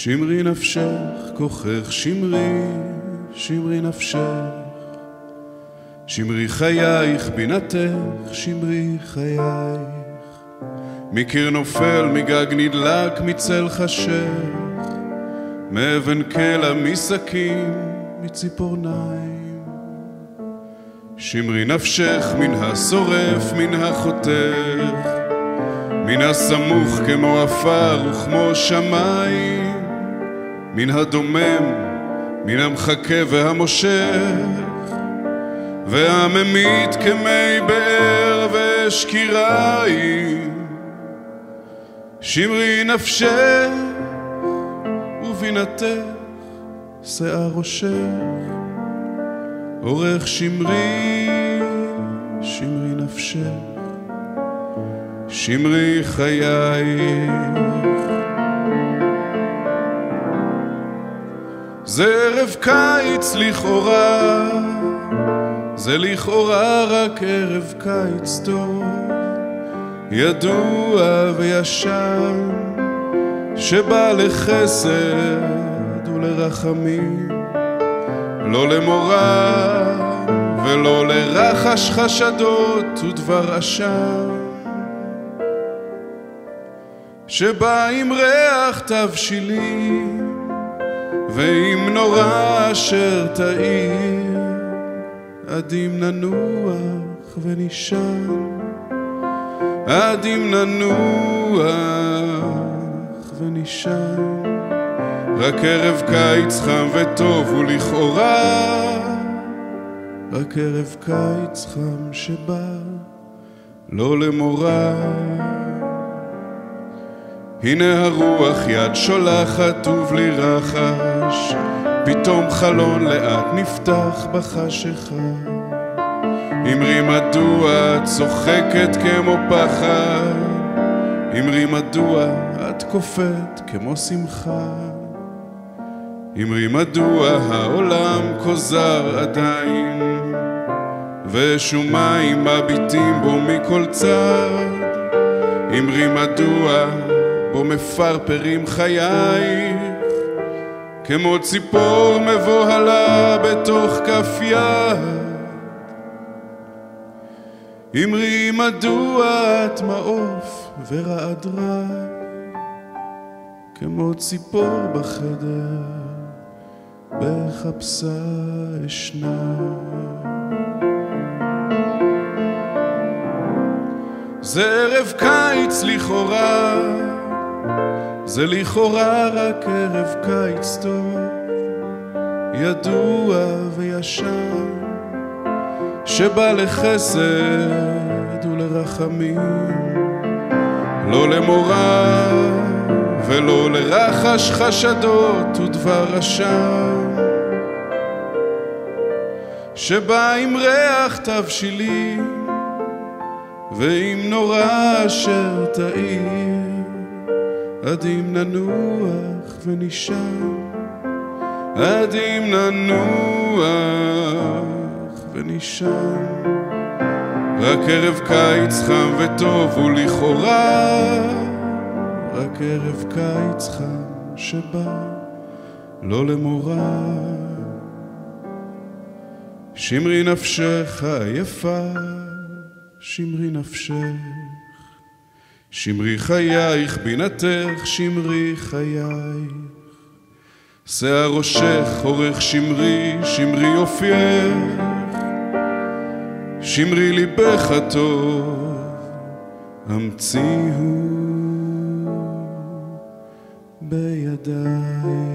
שמרי נפשך כוחך, שמרי, שמרי נפשך, שמרי חייך בינתך, שמרי חייך, מקיר נופל, מגג נדלק, מצל חשך, מאבן קלע, מסכין, מציפורניים. שמרי נפשך מן השורף, מן החותך, מן הסמוך כמו עפר וכמו שמיים, מן הדומם, מן המחכה והמושך, והממית כמי באר ושקיריים. שמרי נפשך ובינתך שיער ראשך, אורך שמרי, שמרי נפשך, שמרי חייך. זה ערב קיץ לכאורה, זה לכאורה רק ערב קיץ טוב, ידוע וישן, שבא לחסד ולרחמים, לא למורא ולא לרחש חשדות ודבר עשן, שבא עם ריח תבשילים ועם נורא אשר תאיר, עדים ננוח ונישן, עדים ננוח ונישן. רק ערב קיץ חם וטוב ולכאורה, רק ערב קיץ חם שבא לא למורא. הנה הרוח יד שולחת ובלי רחש, פתאום חלון לאט נפתח בחשיכה. אמרי מדוע את צוחקת כמו פחד, אמרי מדוע את קופאת כמו שמחה, אמרי מדוע העולם כוזר עדיין, ושומיים מביטים בו מכל צד, אמרי מדוע בו מפרפרים חייך, כמו ציפור מבוהלה בתוך כף יד. אמרי מדוע את מעוף ורעדרה, כמו ציפור בחדר בחפשה אשנה. זה ערב קיץ לכאורה, זה לכאורה רק ערב קיץ טוב, ידוע וישן, שבא לחסד ולרחמים, לא למורא ולא לרחש חשדות ודבר עשן, שבא עם ריח תבשילים ועם נורא אשר תאיר, עדים ננוח ונישן, עדים ננוח ונישן. רק ערב קיץ חם וטוב ולכאורה, רק ערב קיץ חם שבא לא למורא. שמרי נפשך עייפה, שמרי נפשך, שמרי חייך בינתך, שמרי חייך, שיער ראשך אורך שמרי, שמרי יופייך, שמרי ליבך הטוב, המציאו בידיי.